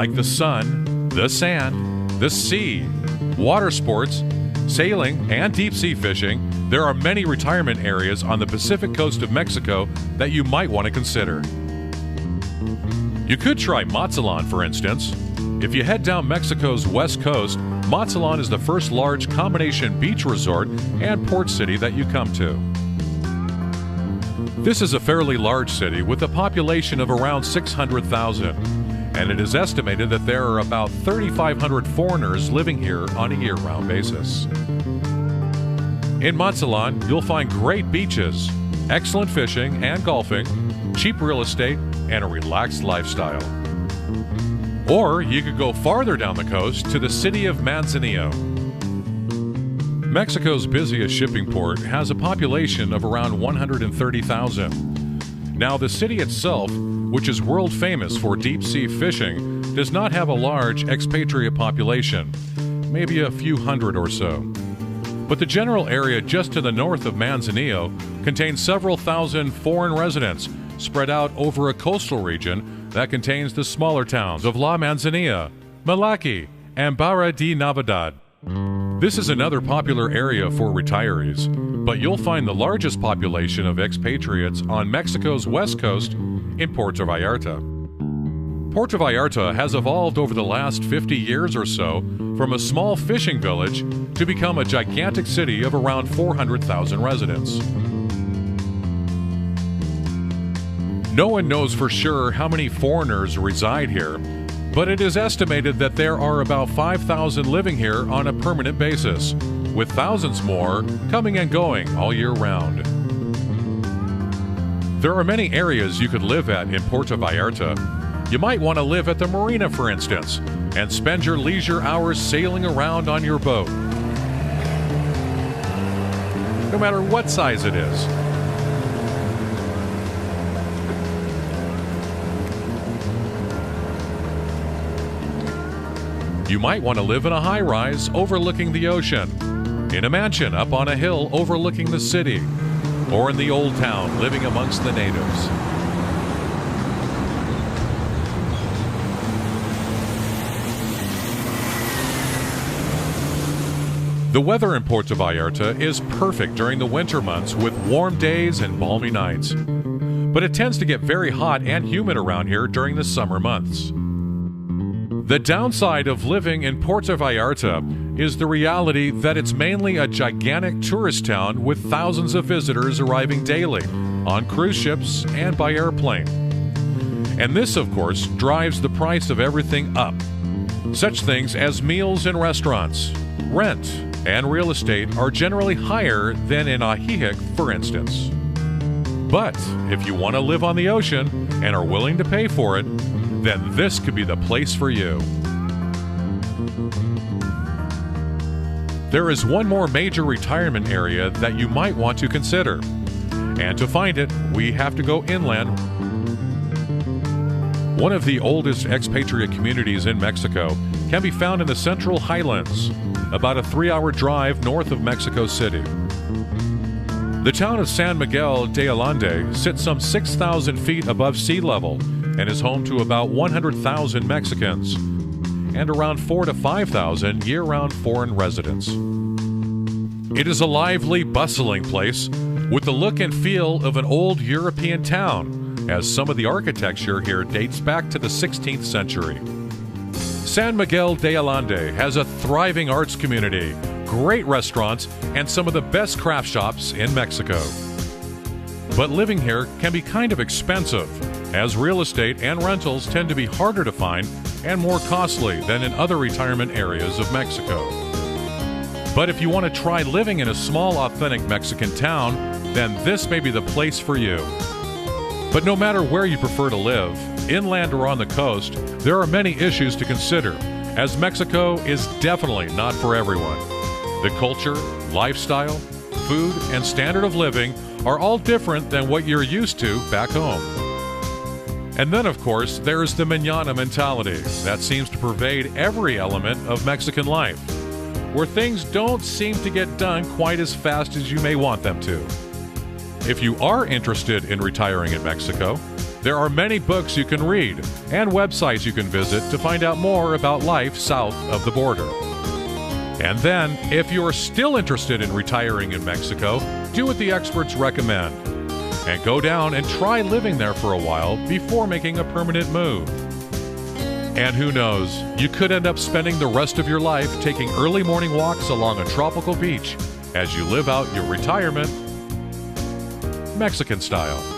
like the sun, the sand, the sea, water sports, sailing, and deep-sea fishing, there are many retirement areas on the Pacific coast of Mexico that you might want to consider. You could try Mazatlan, for instance. If you head down Mexico's west coast, Mazatlan is the first large combination beach resort and port city that you come to. This is a fairly large city with a population of around 600,000, and it is estimated that there are about 3,500 foreigners living here on a year-round basis. In Mazatlan, you'll find great beaches, excellent fishing and golfing, cheap real estate, and a relaxed lifestyle. Or you could go farther down the coast to the city of Manzanillo. Mexico's busiest shipping port has a population of around 130,000. Now, the city itself, which is world famous for deep-sea fishing, does not have a large expatriate population, maybe a few hundred or so. But the general area just to the north of Manzanillo contains several thousand foreign residents spread out over a coastal region that contains the smaller towns of La Manzanilla, Malaki, and Barra de Navidad. This is another popular area for retirees, but you'll find the largest population of expatriates on Mexico's west coast in Puerto Vallarta. Puerto Vallarta has evolved over the last 50 years or so from a small fishing village to become a gigantic city of around 400,000 residents. No one knows for sure how many foreigners reside here, but it is estimated that there are about 5,000 living here on a permanent basis, with thousands more coming and going all year round. There are many areas you could live at in Puerto Vallarta. You might want to live at the marina, for instance, and spend your leisure hours sailing around on your boat, no matter what size it is. You might want to live in a high-rise overlooking the ocean, in a mansion up on a hill overlooking the city, or in the old town living amongst the natives. The weather in Puerto Vallarta is perfect during the winter months with warm days and balmy nights, but it tends to get very hot and humid around here during the summer months. The downside of living in Puerto Vallarta is the reality that it's mainly a gigantic tourist town with thousands of visitors arriving daily on cruise ships and by airplane. And this, of course, drives the price of everything up. Such things as meals in restaurants, rent, and real estate are generally higher than in Ajijic, for instance. But if you want to live on the ocean and are willing to pay for it, then this could be the place for you. There is one more major retirement area that you might want to consider. And to find it, we have to go inland. One of the oldest expatriate communities in Mexico can be found in the Central Highlands, about a 3-hour drive north of Mexico City. The town of San Miguel de Allende sits some 6,000 feet above sea level and is home to about 100,000 Mexicans and around 4,000 to 5,000 year-round foreign residents. It is a lively, bustling place with the look and feel of an old European town, as some of the architecture here dates back to the 16th century. San Miguel de Allende has a thriving arts community, great restaurants, and some of the best craft shops in Mexico. But living here can be kind of expensive, as real estate and rentals tend to be harder to find and more costly than in other retirement areas of Mexico. But if you want to try living in a small, authentic Mexican town, then this may be the place for you. But no matter where you prefer to live, inland or on the coast, there are many issues to consider, as Mexico is definitely not for everyone. The culture, lifestyle, food, and standard of living are all different than what you're used to back home. And then, of course, there's the mañana mentality that seems to pervade every element of Mexican life, where things don't seem to get done quite as fast as you may want them to. If you are interested in retiring in Mexico, There are many books you can read and websites you can visit to find out more about life south of the border. And then, if you're still interested in retiring in Mexico, do what the experts recommend and go down and try living there for a while before making a permanent move. And who knows, you could end up spending the rest of your life taking early morning walks along a tropical beach as you live out your retirement Mexican style.